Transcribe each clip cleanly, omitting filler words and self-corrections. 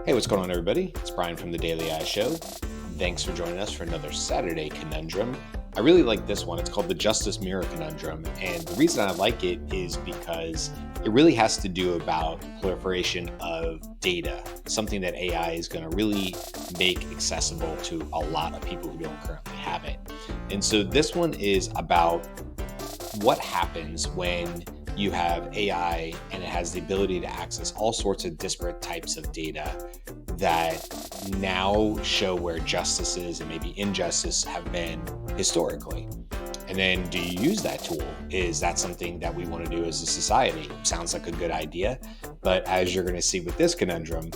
Hey, what's going on, everybody? It's Brian from the Daily AI Show. Thanks for joining us for another Saturday Conundrum. I really like this one. It's called the Justice Mirror Conundrum. And the reason I like it is because it really has to do about proliferation of data, something that AI is going to really make accessible to a lot of people who don't currently have it. And so this one is about what happens when you have AI and it has the ability to access all sorts of disparate types of data that now show where justices and maybe injustice have been historically. And then do you use that tool? Is that something that we want to do as a society? Sounds like a good idea. But as you're going to see with this conundrum,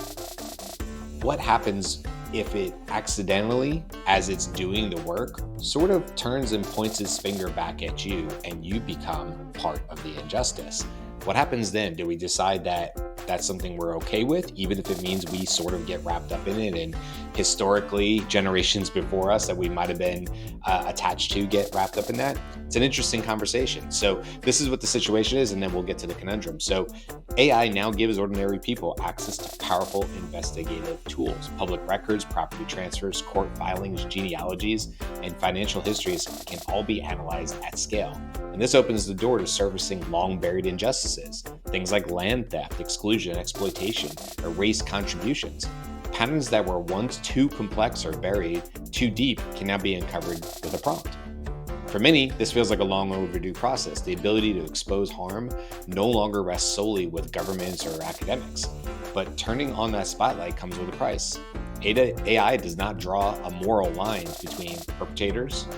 what happens if it accidentally, as it's doing the work, sort of turns and points its finger back at you and you become part of the injustice? What happens then? Do we decide that that's something we're okay with, even if it means we sort of get wrapped up in it and historically generations before us that we might have been attached to get wrapped up in that? It's an interesting conversation. So this is what the situation is, and then we'll get to the conundrum. So AI now gives ordinary people access to powerful investigative tools. Public records, property transfers, court filings, genealogies, and financial histories can all be analyzed at scale. And this opens the door to surfacing long-buried injustices, things like land theft, exclusion, exploitation, or race contributions. Patterns that were once too complex or buried too deep can now be uncovered with a prompt. For many, this feels like a long overdue process. The ability to expose harm no longer rests solely with governments or academics, but turning on that spotlight comes with a price. AI does not draw a moral line between perpetrators,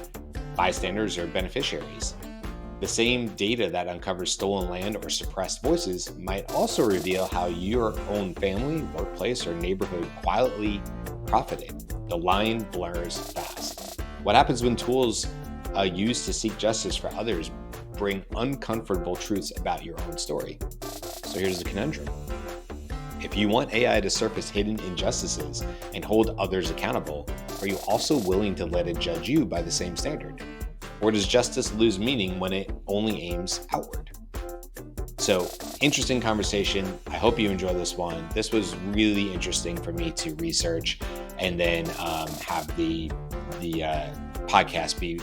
bystanders, or beneficiaries. The same data that uncovers stolen land or suppressed voices might also reveal how your own family, workplace, or neighborhood quietly profited. The line blurs fast. What happens when tools used to seek justice for others bring uncomfortable truths about your own story? So here's the conundrum. If you want AI to surface hidden injustices and hold others accountable, are you also willing to let it judge you by the same standard? Or does justice lose meaning when it only aims outward? So, interesting conversation. I hope you enjoy this one. This was really interesting for me to research and then have the podcast be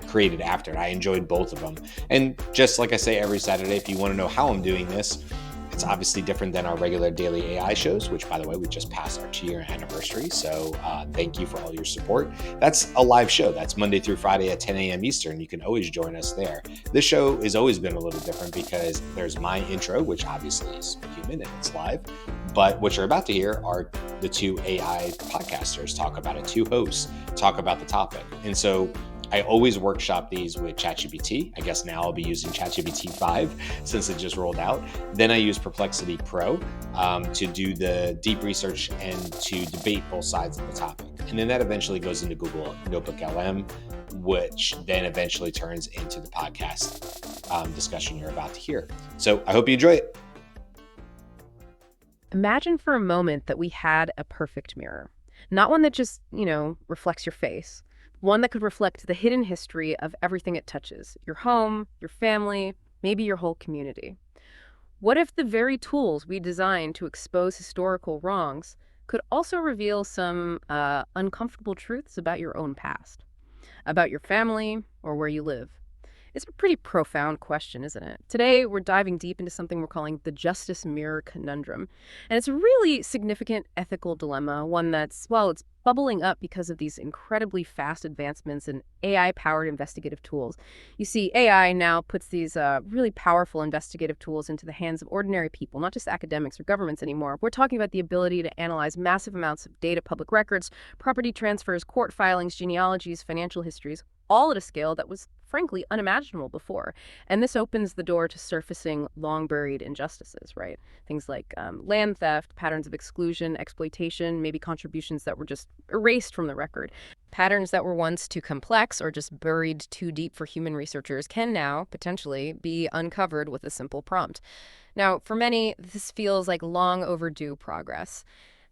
created after it. I enjoyed both of them. And just like I say every Saturday, if you want to know how I'm doing this, it's obviously different than our regular daily AI shows, which, by the way, we just passed our 2-year anniversary. So thank you for all your support. That's a live show. That's Monday through Friday at 10 a.m. Eastern. You can always join us there. This show has always been a little different because there's my intro, which obviously is human and it's live. But what you're about to hear are the two AI podcasters talk about it, two hosts talk about the topic. And so I always workshop these with ChatGPT. I guess now I'll be using ChatGPT 5 since it just rolled out. Then I use Perplexity Pro to do the deep research and to debate both sides of the topic. And then that eventually goes into Google Notebook LM, which then eventually turns into the podcast discussion you're about to hear. So I hope you enjoy it. Imagine for a moment that we had a perfect mirror. Not one that just, reflects your face. One that could reflect the hidden history of everything it touches, your home, your family, maybe your whole community. What if the very tools we designed to expose historical wrongs could also reveal some uncomfortable truths about your own past, about your family, or where you live? It's a pretty profound question, isn't it? Today, we're diving deep into something we're calling the Justice Mirror Conundrum. And it's a really significant ethical dilemma, one that's, it's bubbling up because of these incredibly fast advancements in AI-powered investigative tools. You see, AI now puts these really powerful investigative tools into the hands of ordinary people, not just academics or governments anymore. We're talking about the ability to analyze massive amounts of data, public records, property transfers, court filings, genealogies, financial histories, all at a scale that was frankly unimaginable before. And this opens the door to surfacing long-buried injustices, right? Things like land theft, patterns of exclusion, exploitation, maybe contributions that were just erased from the record. Patterns that were once too complex or just buried too deep for human researchers can now potentially be uncovered with a simple prompt. Now, for many, this feels like long overdue progress.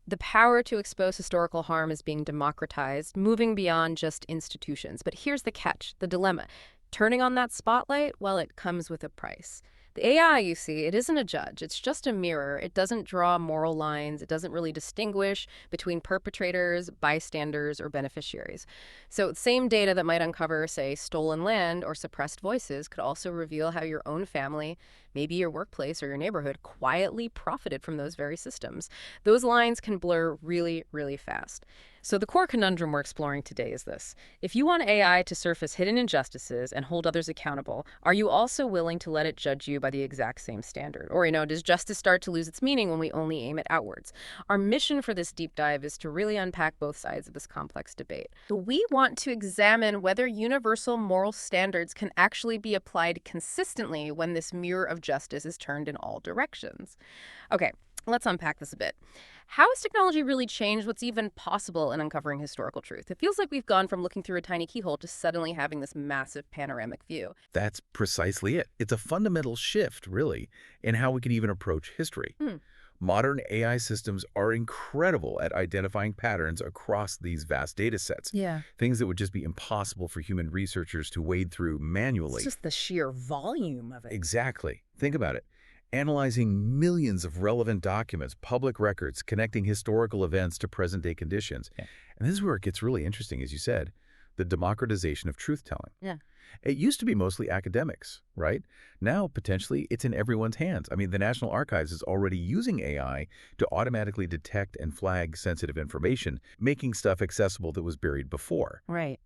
The power to expose historical harm is being democratized, moving beyond just institutions. But here's the catch, the dilemma. Turning on that spotlight, it comes with a price. The AI, you see, it isn't a judge. It's just a mirror. It doesn't draw moral lines. It doesn't really distinguish between perpetrators, bystanders, or beneficiaries. So, same data that might uncover, say, stolen land or suppressed voices could also reveal how your own family, maybe your workplace or your neighborhood, quietly profited from those very systems. Those lines can blur really, really fast. So, the core conundrum we're exploring today is this. If you want AI to surface hidden injustices and hold others accountable, are you also willing to let it judge you by the exact same standard? Or, does justice start to lose its meaning when we only aim it outwards? Our mission for this deep dive is to really unpack both sides of this complex debate. So we want to examine whether universal moral standards can actually be applied consistently when this mirror of justice is turned in all directions. Okay, let's unpack this a bit. How has technology really changed what's even possible in uncovering historical truth? It feels like we've gone from looking through a tiny keyhole to suddenly having this massive panoramic view. That's precisely it. It's a fundamental shift, really, in how we can even approach history. Hmm. Modern AI systems are incredible at identifying patterns across these vast data sets, Yeah. things that would just be impossible for human researchers to wade through manually. It's just the sheer volume of it. Exactly. Think about it. Analyzing millions of relevant documents, public records, connecting historical events to present-day conditions. Yeah. And this is where it gets really interesting, as you said, the democratization of truth-telling. Yeah. It used to be mostly academics, right? Now, potentially, it's in everyone's hands. I mean, the National Archives is already using AI to automatically detect and flag sensitive information, making stuff accessible that was buried before. Right.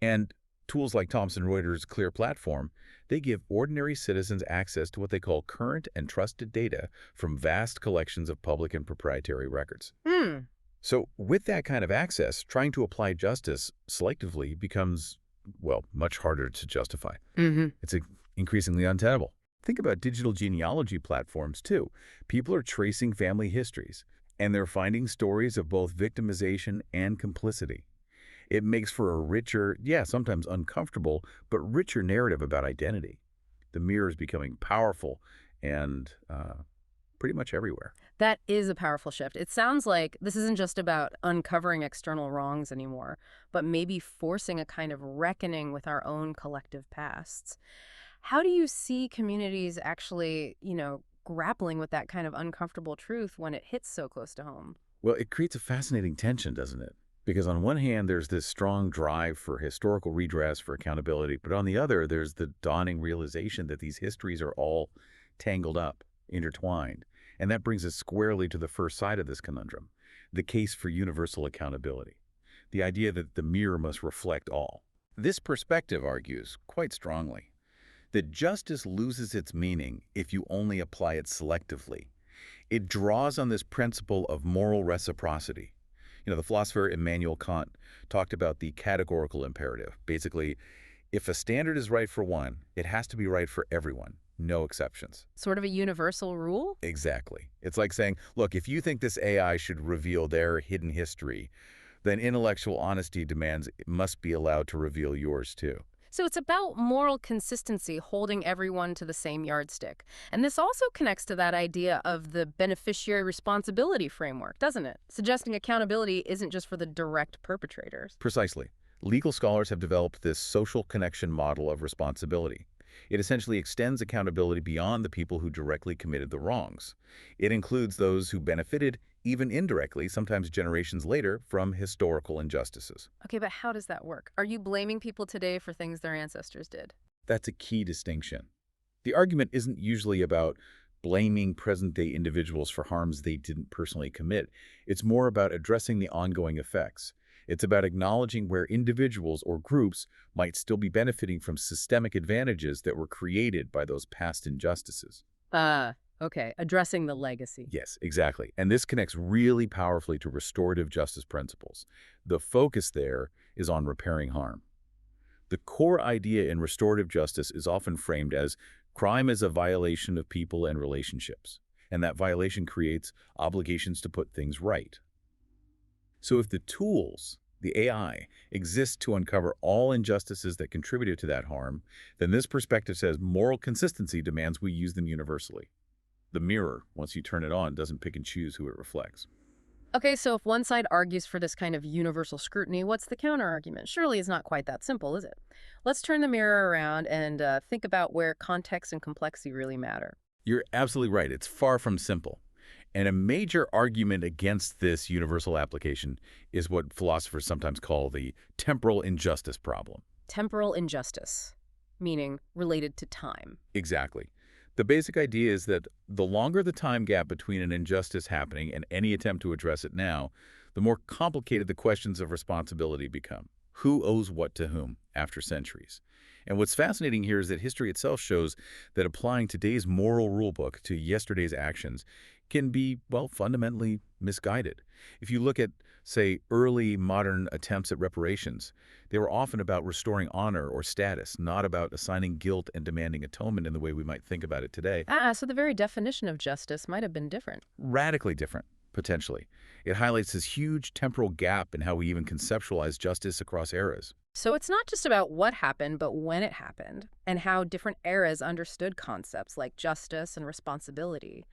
And tools like Thomson Reuters' Clear Platform, they give ordinary citizens access to what they call current and trusted data from vast collections of public and proprietary records. Hmm. So with that kind of access, trying to apply justice selectively becomes, well, much harder to justify. Mm-hmm. It's increasingly untenable. Think about digital genealogy platforms, too. People are tracing family histories, and they're finding stories of both victimization and complicity. It makes for a richer, sometimes uncomfortable, but richer narrative about identity. The mirror is becoming powerful and pretty much everywhere. That is a powerful shift. It sounds like this isn't just about uncovering external wrongs anymore, but maybe forcing a kind of reckoning with our own collective pasts. How do you see communities actually, grappling with that kind of uncomfortable truth when it hits so close to home? Well, it creates a fascinating tension, doesn't it? Because on one hand, there's this strong drive for historical redress, for accountability, but on the other, there's the dawning realization that these histories are all tangled up, intertwined. And that brings us squarely to the first side of this conundrum, the case for universal accountability, the idea that the mirror must reflect all. This perspective argues, quite strongly, that justice loses its meaning if you only apply it selectively. It draws on this principle of moral reciprocity. The philosopher Immanuel Kant talked about the categorical imperative. Basically, if a standard is right for one, it has to be right for everyone, no exceptions. Sort of a universal rule? Exactly. It's like saying, look, if you think this AI should reveal their hidden history, then intellectual honesty demands it must be allowed to reveal yours too. So it's about moral consistency, holding everyone to the same yardstick. And this also connects to that idea of the beneficiary responsibility framework, doesn't it? Suggesting accountability isn't just for the direct perpetrators. Precisely. Legal scholars have developed this social connection model of responsibility. It essentially extends accountability beyond the people who directly committed the wrongs. It includes those who benefited, even indirectly, sometimes generations later, from historical injustices. Okay, but how does that work? Are you blaming people today for things their ancestors did? That's a key distinction. The argument isn't usually about blaming present-day individuals for harms they didn't personally commit. It's more about addressing the ongoing effects. It's about acknowledging where individuals or groups might still be benefiting from systemic advantages that were created by those past injustices. Okay, addressing the legacy. Yes, exactly. And this connects really powerfully to restorative justice principles. The focus there is on repairing harm. The core idea in restorative justice is often framed as crime is a violation of people and relationships, and that violation creates obligations to put things right. So if the tools, the AI, exist to uncover all injustices that contributed to that harm, then this perspective says moral consistency demands we use them universally. The mirror, once you turn it on, doesn't pick and choose who it reflects. Okay, so if one side argues for this kind of universal scrutiny, what's the counterargument? Surely it's not quite that simple, is it? Let's turn the mirror around and think about where context and complexity really matter. You're absolutely right. It's far from simple. And a major argument against this universal application is what philosophers sometimes call the temporal injustice problem. Temporal injustice, meaning related to time. Exactly. The basic idea is that the longer the time gap between an injustice happening and any attempt to address it now, the more complicated the questions of responsibility become. Who owes what to whom after centuries? And what's fascinating here is that history itself shows that applying today's moral rulebook to yesterday's actions can be, well, fundamentally misguided. If you look at, say, early modern attempts at reparations, they were often about restoring honor or status, not about assigning guilt and demanding atonement in the way we might think about it today. So the very definition of justice might have been different. Radically different, potentially. It highlights this huge temporal gap in how we even conceptualize justice across eras. So it's not just about what happened, but when it happened, and how different eras understood concepts like justice and responsibility.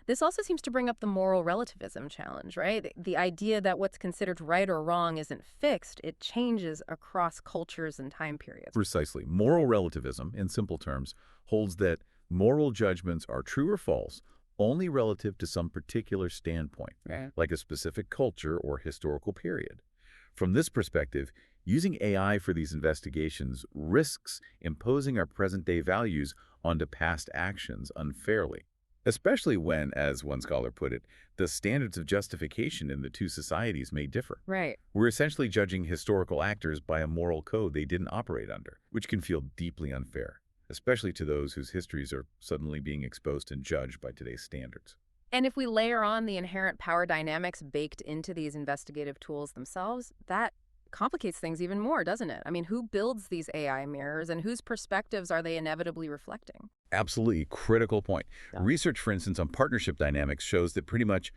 This also seems to bring up the moral relativism challenge, right? The idea that what's considered right or wrong isn't fixed, it changes across cultures and time periods. Precisely. Moral relativism, in simple terms, holds that moral judgments are true or false only relative to some particular standpoint, Right. like a specific culture or historical period. From this perspective, using AI for these investigations risks imposing our present-day values onto past actions unfairly, especially when, as one scholar put it, the standards of justification in the two societies may differ. Right. We're essentially judging historical actors by a moral code they didn't operate under, which can feel deeply unfair, especially to those whose histories are suddenly being exposed and judged by today's standards. And if we layer on the inherent power dynamics baked into these investigative tools themselves, that complicates things even more, doesn't it? I mean, who builds these AI mirrors and whose perspectives are they inevitably reflecting? Absolutely critical point. Yeah. Research, for instance, on partnership dynamics shows that pretty much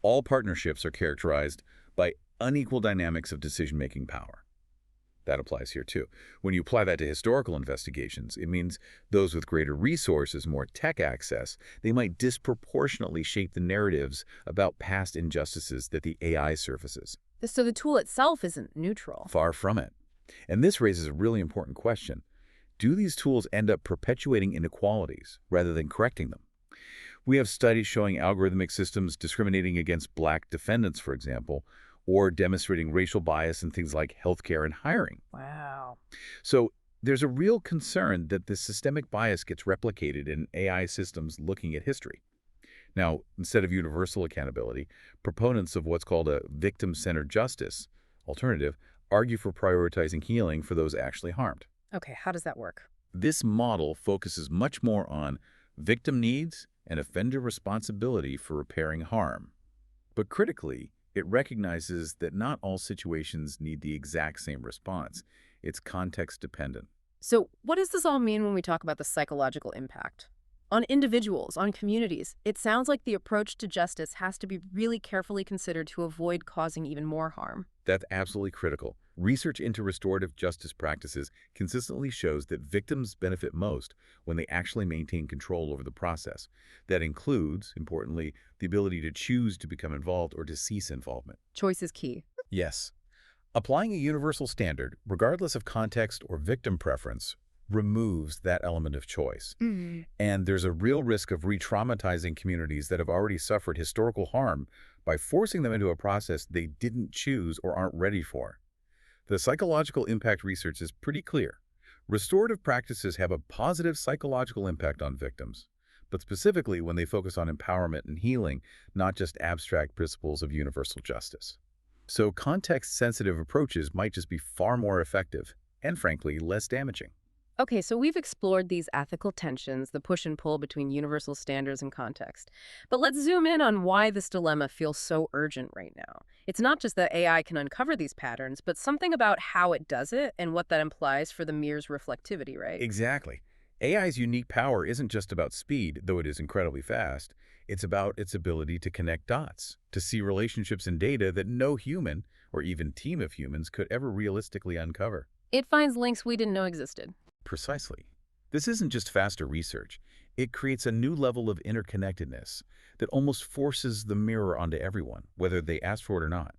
all partnerships are characterized by unequal dynamics of decision-making power. That applies here too. When you apply that to historical investigations, it means those with greater resources, more tech access, they might disproportionately shape the narratives about past injustices that the AI surfaces. So the tool itself isn't neutral. Far from it. And this raises a really important question. Do these tools end up perpetuating inequalities rather than correcting them? We have studies showing algorithmic systems discriminating against black defendants, for example, or demonstrating racial bias in things like healthcare and hiring. Wow. So there's a real concern that this systemic bias gets replicated in AI systems looking at history. Now, instead of universal accountability, proponents of what's called a victim-centered justice alternative argue for prioritizing healing for those actually harmed. Okay, how does that work? This model focuses much more on victim needs and offender responsibility for repairing harm. But critically, it recognizes that not all situations need the exact same response. It's context-dependent. So what does this all mean when we talk about the psychological impact? On individuals, on communities, it sounds like the approach to justice has to be really carefully considered to avoid causing even more harm. That's absolutely critical. Research into restorative justice practices consistently shows that victims benefit most when they actually maintain control over the process. That includes, importantly, the ability to choose to become involved or to cease involvement. Choice is key. Yes. Applying a universal standard, regardless of context or victim preference, removes that element of choice. And there's a real risk of re-traumatizing communities that have already suffered historical harm by forcing them into a process they didn't choose or aren't ready for. The psychological impact research is pretty clear. Restorative practices have a positive psychological impact on victims, but specifically when they focus on empowerment and healing, not just abstract principles of universal justice. So context-sensitive approaches might just be far more effective and, frankly, less damaging. Okay, so we've explored these ethical tensions, the push and pull between universal standards and context. But let's zoom in on why this dilemma feels so urgent right now. It's not just that AI can uncover these patterns, but something about how it does it and what that implies for the mirror's reflectivity, right? Exactly. AI's unique power isn't just about speed, though it is incredibly fast. It's about its ability to connect dots, to see relationships in data that no human, or even team of humans, could ever realistically uncover. It finds links we didn't know existed. Precisely. This isn't just faster research. It creates a new level of interconnectedness that almost forces the mirror onto everyone, whether they ask for it or not.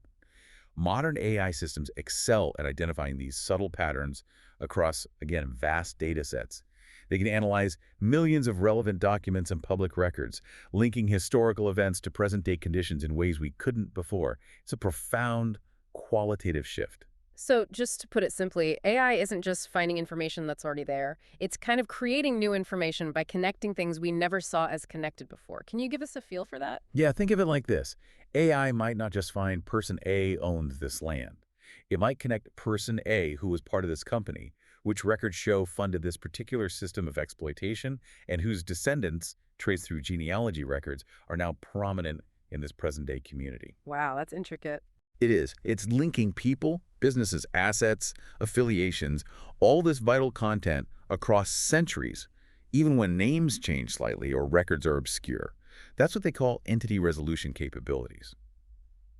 Modern AI systems excel at identifying these subtle patterns across, again, vast data sets. They can analyze millions of relevant documents and public records, linking historical events to present-day conditions in ways we couldn't before. It's a profound qualitative shift. So just to put it simply, AI isn't just finding information that's already there. It's kind of creating new information by connecting things we never saw as connected before. Can you give us a feel for that? Yeah, think of it like this. AI might not just find person A owned this land. It might connect person A, who was part of this company, which records show funded this particular system of exploitation, and whose descendants, traced through genealogy records, are now prominent in this present-day community. Wow, that's intricate. It is. It's linking people, businesses, assets, affiliations, all this vital content across centuries, even when names change slightly or records are obscure. That's what they call entity resolution capabilities.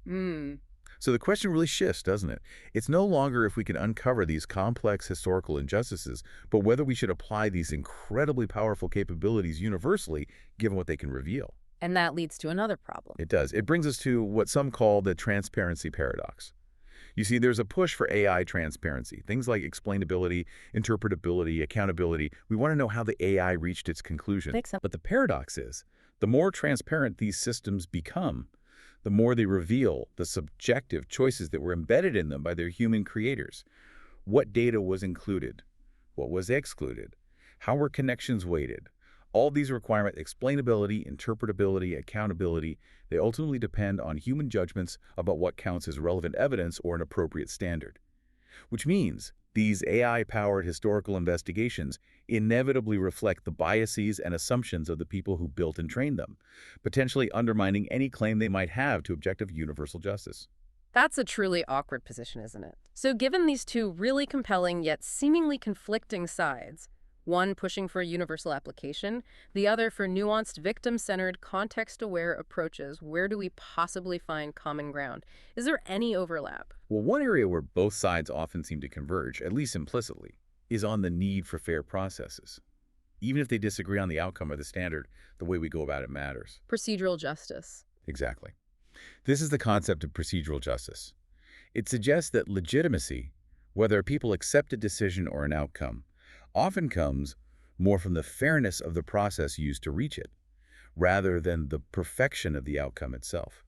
Hmm. So the question really shifts, doesn't it? It's no longer if we can uncover these complex historical injustices, but whether we should apply these incredibly powerful capabilities universally, given what they can reveal. And that leads to another problem. It does. It brings us to what some call the transparency paradox. You see, there's a push for AI transparency, things like explainability, interpretability, accountability. We want to know how the AI reached its conclusion. Makes sense. But the paradox is, the more transparent these systems become, the more they reveal the subjective choices that were embedded in them by their human creators. What data was included? What was excluded? How were connections weighted? All these requirements, explainability, interpretability, accountability, they ultimately depend on human judgments about what counts as relevant evidence or an appropriate standard. Which means these AI-powered historical investigations inevitably reflect the biases and assumptions of the people who built and trained them, potentially undermining any claim they might have to objective universal justice. That's a truly awkward position, isn't it? So given these two really compelling yet seemingly conflicting sides, one pushing for a universal application, the other for nuanced, victim-centered, context-aware approaches, where do we possibly find common ground? Is there any overlap? Well, one area where both sides often seem to converge, at least implicitly, is on the need for fair processes. Even if they disagree on the outcome or the standard, the way we go about it matters. Procedural justice. Exactly. This is the concept of procedural justice. It suggests that legitimacy, whether people accept a decision or an outcome, often comes more from the fairness of the process used to reach it, rather than the perfection of the outcome itself.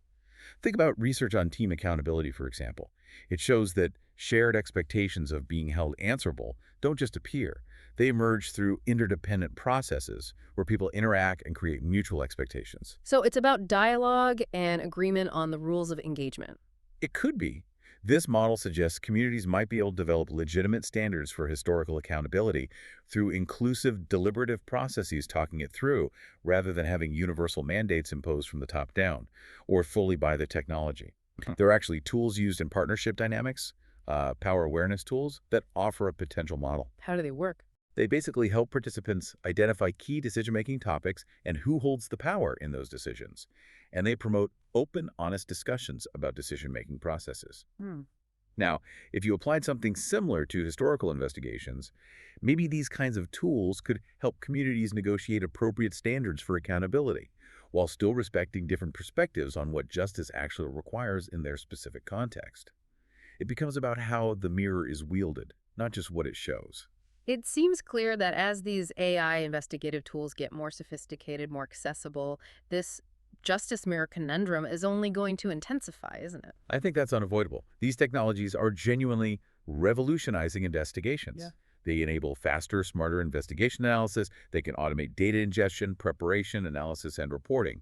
Think about research on team accountability, for example. It shows that shared expectations of being held answerable don't just appear. They emerge through interdependent processes where people interact and create mutual expectations. So it's about dialogue and agreement on the rules of engagement. It could be. This model suggests communities might be able to develop legitimate standards for historical accountability through inclusive, deliberative processes talking it through, rather than having universal mandates imposed from the top down, or fully by the technology. There are actually tools used in partnership dynamics, power awareness tools, that offer a potential model. How do they work? They basically help participants identify key decision-making topics and who holds the power in those decisions. And they promote open, honest discussions about decision-making processes. Now, if you applied something similar to historical investigations, maybe these kinds of tools could help communities negotiate appropriate standards for accountability, while still respecting different perspectives on what justice actually requires in their specific context. It becomes about how the mirror is wielded, not just what it shows. It seems clear that as these AI investigative tools get more sophisticated, more accessible, this justice mirror conundrum is only going to intensify, isn't it? I think that's unavoidable. These technologies are genuinely revolutionizing investigations. Yeah. They enable faster, smarter investigation analysis. They can automate data ingestion, preparation, analysis, and reporting.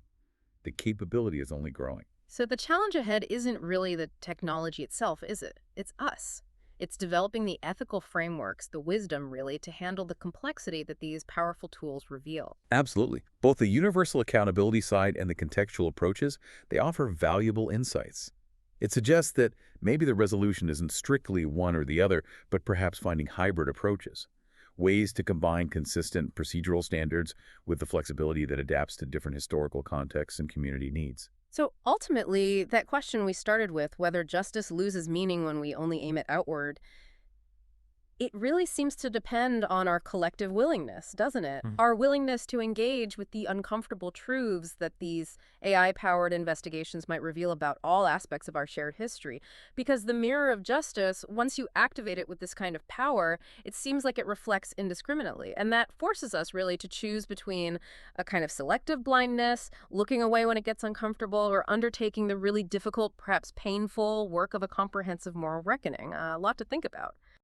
The capability is only growing. So the challenge ahead isn't really the technology itself, is it? It's us. It's developing the ethical frameworks, the wisdom, really, to handle the complexity that these powerful tools reveal. Absolutely. Both the universal accountability side and the contextual approaches, they offer valuable insights. It suggests that maybe the resolution isn't strictly one or the other, but perhaps finding hybrid approaches, ways to combine consistent procedural standards with the flexibility that adapts to different historical contexts and community needs. So ultimately, that question we started with, whether justice loses meaning when we only aim it outward, It really seems to depend on our collective willingness, doesn't it? Mhm. Our willingness to engage with the uncomfortable truths that these AI-powered investigations might reveal about all aspects of our shared history. Because the mirror of justice, once you activate it with this kind of power, it seems like it reflects indiscriminately. And that forces us really to choose between a kind of selective blindness, looking away when it gets uncomfortable, or undertaking the really difficult, perhaps painful work of a comprehensive moral reckoning. A lot to think about.